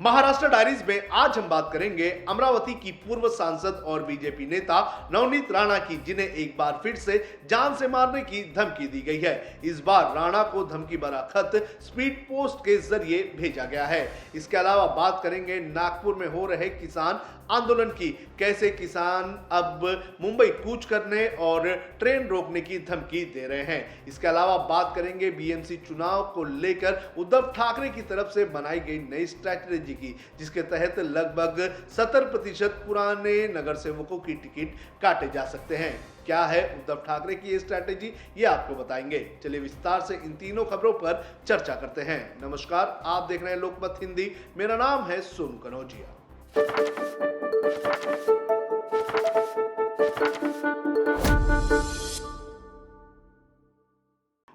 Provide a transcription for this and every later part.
Maharashtra diaries में आज हम बात करेंगे अमरावती की पूर्व सांसद और बीजेपी नेता नवनीत राणा की, जिन्हें एक बार फिर से जान से मारने की धमकी दी गई है। इस बार राणा को धमकी भरा खत स्पीड पोस्ट के जरिए भेजा गया है। इसके अलावा बात करेंगे नागपुर में हो रहे किसान आंदोलन की, कैसे किसान अब मुंबई कूच करने और ट्रेन रोकने की धमकी दे रहे हैं। इसके अलावा बात करेंगे बीएमसी चुनाव को लेकर उद्धव ठाकरे की तरफ से बनाई गई नई स्ट्रैटेजी की, जिसके तहत लगभग 70% पुराने नगर सेवकों की टिकट काटे जा सकते हैं। क्या है उद्धव ठाकरे की ये स्ट्रैटेजी, ये आपको बताएंगे। चलिए विस्तार से इन तीनों खबरों पर चर्चा करते हैं। नमस्कार, आप देख रहे हैं लोकमत हिंदी। मेरा नाम है सोनू कनौजिया।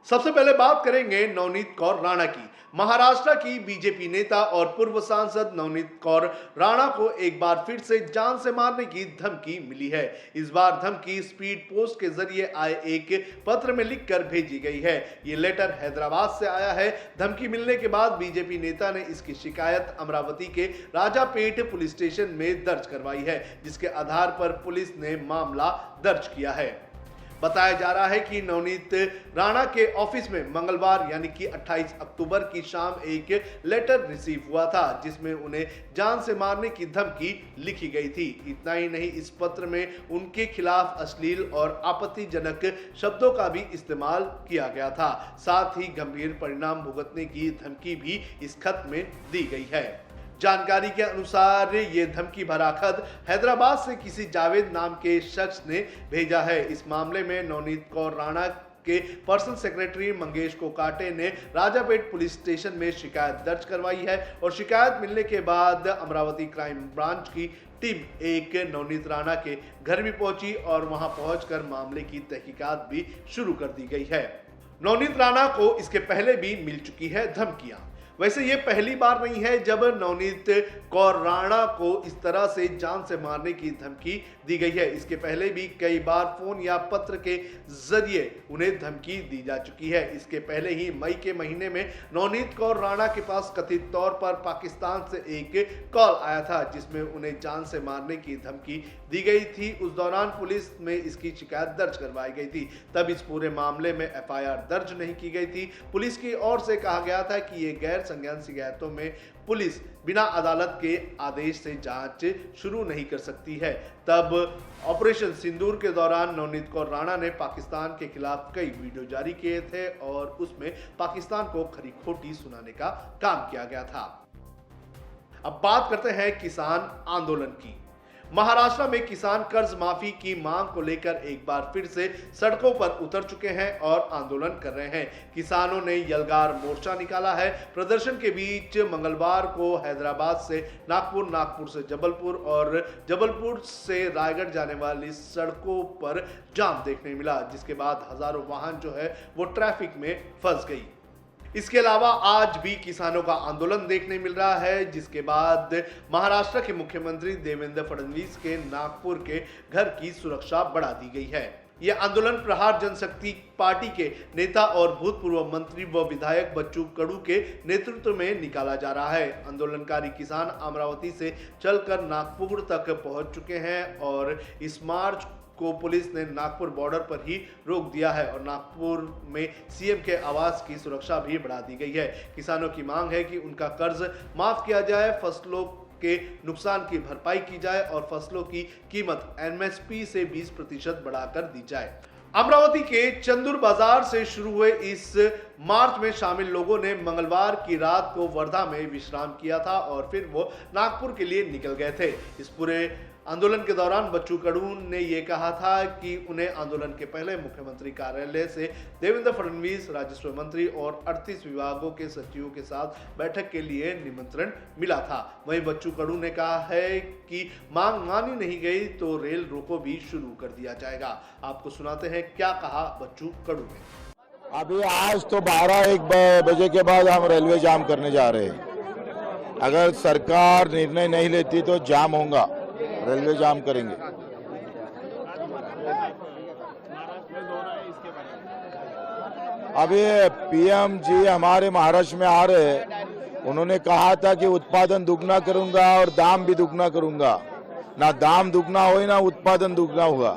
सबसे पहले बात करेंगे नवनीत कौर राणा की। महाराष्ट्र की बीजेपी नेता और पूर्व सांसद नवनीत कौर राणा को एक बार फिर से जान से मारने की धमकी मिली है। इस बार धमकी स्पीड पोस्ट के जरिए आए एक पत्र में लिखकर भेजी गई है। ये लेटर हैदराबाद से आया है। धमकी मिलने के बाद बीजेपी नेता ने इसकी शिकायत अमरावती के राजापेट पुलिस स्टेशन में दर्ज करवाई है, जिसके आधार पर पुलिस ने मामला दर्ज किया है। बताया जा रहा है कि नवनीत राणा के ऑफिस में मंगलवार यानी कि 28 अक्टूबर की शाम एक लेटर रिसीव हुआ था, जिसमें उन्हें जान से मारने की धमकी लिखी गई थी। इतना ही नहीं, इस पत्र में उनके खिलाफ अश्लील और आपत्तिजनक शब्दों का भी इस्तेमाल किया गया था। साथ ही गंभीर परिणाम भुगतने की धमकी भी इस खत में दी गई है। जानकारी के अनुसार ये धमकी भरा खत हैदराबाद से किसी जावेद नाम के शख्स ने भेजा है। इस मामले में नवनीत कौर राणा के पर्सनल सेक्रेटरी मंगेश कोकाटे ने राजापेट पुलिस स्टेशन में शिकायत दर्ज करवाई है और शिकायत मिलने के बाद अमरावती क्राइम ब्रांच की टीम एक नवनीत राणा के घर भी पहुंची और वहां पहुंचकर मामले की तहकीकात भी शुरू कर दी गई है। नवनीत राणा को इसके पहले भी मिल चुकी है धमकियां। वैसे ये पहली बार नहीं है जब नवनीत कौर राणा को इस तरह से जान से मारने की धमकी दी गई है। इसके पहले भी कई बार फोन या पत्र के जरिए उन्हें धमकी दी जा चुकी है। इसके पहले ही मई के महीने में नवनीत कौर राणा के पास कथित तौर पर पाकिस्तान से एक कॉल आया था, जिसमें उन्हें जान से मारने की धमकी दी गई थी। उस दौरान पुलिस में इसकी शिकायत दर्ज करवाई गई थी। तब इस पूरे मामले में एफआईआर दर्ज नहीं की गई थी। पुलिस की ओर से कहा गया था कि ये गैर संज्ञान शिकायतों में पुलिस बिना अदालत के आदेश से जांच शुरू नहीं कर सकती है। तब ऑपरेशन सिंदूर के दौरान नवनीत कौर राणा ने पाकिस्तान के खिलाफ कई वीडियो जारी किए थे और उसमें पाकिस्तान को खरी खोटी सुनाने का काम किया गया था। अब बात करते हैं किसान आंदोलन की। महाराष्ट्र में किसान कर्ज माफी की मांग को लेकर एक बार फिर से सड़कों पर उतर चुके हैं और आंदोलन कर रहे हैं। किसानों ने यलगार मोर्चा निकाला है। प्रदर्शन के बीच मंगलवार को हैदराबाद से नागपुर, नागपुर से जबलपुर और जबलपुर से रायगढ़ जाने वाली सड़कों पर जाम देखने मिला, जिसके बाद हजारों वाहन जो है वो ट्रैफिक में फंस गई। इसके अलावा आज भी किसानों का आंदोलन देखने मिल रहा है, जिसके बाद महाराष्ट्र के मुख्यमंत्री देवेंद्र फडणवीस के नागपुर के घर की सुरक्षा बढ़ा दी गई है। यह आंदोलन प्रहार जनशक्ति पार्टी के नेता और भूतपूर्व मंत्री व विधायक बच्चू कडू के नेतृत्व में निकाला जा रहा है। आंदोलनकारी किसान अमरावती से चलकर नागपुर तक पहुंच चुके हैं और इस मार्च को पुलिस ने नागपुर बॉर्डर पर ही रोक दिया है और नागपुर में सीएम के आवास की सुरक्षा भी बढ़ा दी गई है। किसानों की मांग है कि उनका कर्ज माफ किया जाए, फसलों के नुकसान की भरपाई की जाए और फसलों की कीमत एमएसपी से 20% बढ़ाकर दी जाए। अमरावती के चंदूर बाजार से शुरू हुए इस मार्च में शामिल लोगों ने मंगलवार की रात को वर्धा में विश्राम किया था और फिर वो नागपुर के लिए निकल गए थे। इस पूरे आंदोलन के दौरान बच्चू कडू ने यह कहा था कि उन्हें आंदोलन के पहले मुख्यमंत्री कार्यालय से देवेंद्र फडणवीस, राजस्व मंत्री और 38 विभागों के सचिवों के साथ बैठक के लिए निमंत्रण मिला था। वहीं बच्चू कडू ने कहा है कि मांग मानी नहीं गई तो रेल रोको भी शुरू कर दिया जाएगा। आपको सुनाते हैं क्या कहा बच्चू कडू ने। अभी आज तो 12-1 बजे के बाद हम रेलवे जाम करने जा रहे हैं। अगर सरकार निर्णय नहीं लेती तो जाम होगा, रेलवे जाम करेंगे। अभी पीएम जी हमारे महाराष्ट्र में आ रहे हैं उन्होंने कहा था कि उत्पादन दुगना करूंगा और दाम भी दुगना करूंगा। ना दाम दुगना हो ना उत्पादन दुगना हुआ,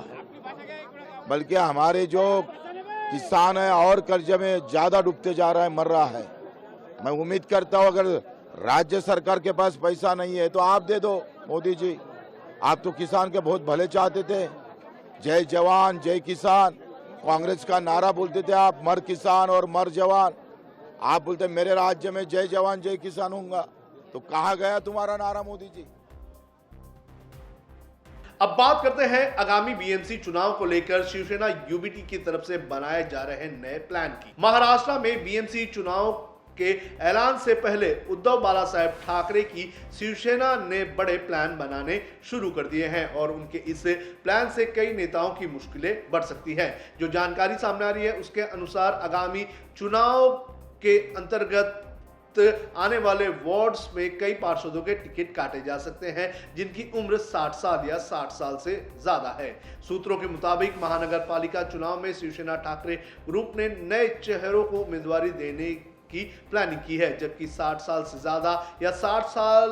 बल्कि हमारे जो किसान है और कर्जे में ज्यादा डूबते जा रहा है, मर रहा है। मैं उम्मीद करता हूं अगर राज्य सरकार के पास पैसा नहीं है तो आप दे दो मोदी जी। आप तो किसान के बहुत भले चाहते थे, जय जवान जय किसान कांग्रेस का नारा बोलते थे आप, मर किसान और मर जवान। आप बोलते मेरे राज्य में जय जवान जय किसान होगा, तो कहाँ गया तुम्हारा नारा मोदी जी। अब बात करते हैं आगामी बीएमसी चुनाव को लेकर शिवसेना यूबीटी की तरफ से बनाए जा रहे नए प्लान की। महाराष्ट्र में बीएमसी चुनाव के ऐलान से पहले उद्धव बालासाहेब ठाकरे की शिवसेना ने बड़े प्लान बनाने शुरू कर दिए हैं और उनके इस प्लान से कई नेताओं की मुश्किलें बढ़ सकती हैं। जो जानकारी सामने आ रही है उसके अनुसार आगामी चुनाव के अंतर्गत आने वाले वार्ड्स में कई पार्षदों के टिकट काटे जा सकते हैं जिनकी उम्र 60 साल या 60 साल से ज्यादा है। सूत्रों के मुताबिक महानगर पालिका चुनाव में शिवसेना ठाकरे ग्रुप ने नए चेहरों को उम्मीदवारी देने की प्लानिंग की है, जबकि 60 साल से ज्यादा या 60 साल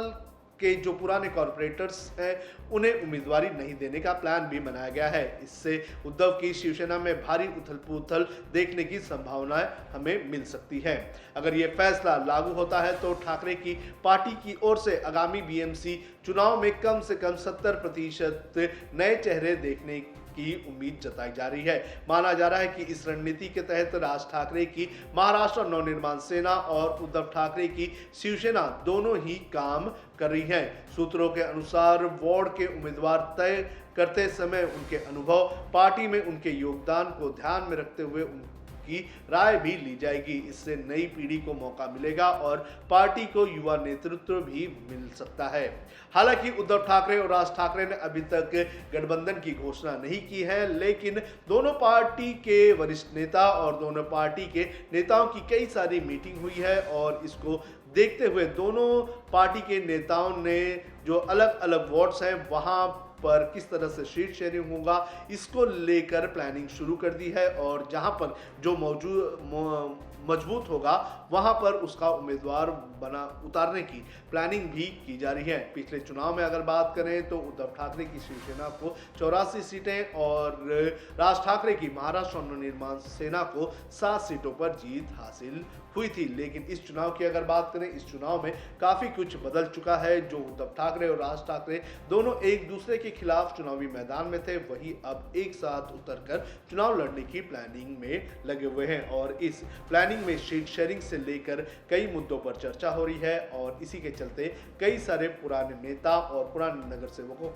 के जो पुराने कॉर्पोरेटर्स हैं उन्हें उम्मीदवारी नहीं देने का प्लान भी बनाया गया है। इससे उद्धव की शिवसेना में भारी उथल-पुथल देखने की संभावनाएं हमें मिल सकती है। अगर यह फैसला लागू होता है तो ठाकरे की पार्टी की ओर से आगामी बीएमसी चुनाव में कम से कम 70% नए चेहरे देखने की उम्मीद जताई जा रही है। माना जा रहा है कि इस रणनीति के तहत राज ठाकरे की महाराष्ट्र नवनिर्माण सेना और उद्धव ठाकरे की शिवसेना दोनों ही काम कर रही हैं। सूत्रों के अनुसार वार्ड के उम्मीदवार तय करते समय उनके अनुभव, पार्टी में उनके योगदान को ध्यान में रखते हुए की राय भी ली जाएगी। इससे नई पीढ़ी को मौका मिलेगा और पार्टी को युवा नेतृत्व भी मिल सकता है। हालांकि उद्धव ठाकरे और राज ठाकरे ने अभी तक गठबंधन की घोषणा नहीं की है, लेकिन दोनों पार्टी के वरिष्ठ नेता और दोनों पार्टी के नेताओं की कई सारी मीटिंग हुई है और इसको देखते हुए दोनों पार्टी के नेताओं ने जो अलग अलग वार्ड्स हैं वहां पर किस तरह से सीट शेयरिंग होगा इसको लेकर प्लानिंग शुरू कर दी है और जहां पर जो मजबूत होगा वहां पर उसका उम्मीदवार उतारने की प्लानिंग भी की जा रही है। पिछले चुनाव में अगर बात करें तो उद्धव ठाकरे की शिवसेना को 84 सीटें और राज ठाकरे की महाराष्ट्र नवनिर्माण सेना को 7 सीटों पर जीत हासिल हुई थी। लेकिन इस चुनाव की अगर बात करें, इस चुनाव में काफी कुछ बदल चुका है। जो उद्धव ठाकरे और राज ठाकरे दोनों एक दूसरे के खिलाफ चुनावी मैदान में थे, वही अब एक साथ उतरकर चुनाव लड़ने की प्लानिंग में लगे हुए हैं और इस प्लानिंग में सीट शेयरिंग से लेकर कई मुद्दों पर चर्चा हो रही है और इसी के चलते कई सारे पुराने नेता और पुराने नगर सेवकों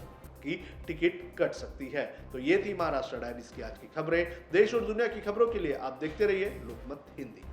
की टिकट कट सकती है। तो ये थी महाराष्ट्र डायरीज की आज की खबरें। देश और दुनिया की खबरों के लिए आप देखते रहिए लोकमत हिंदी।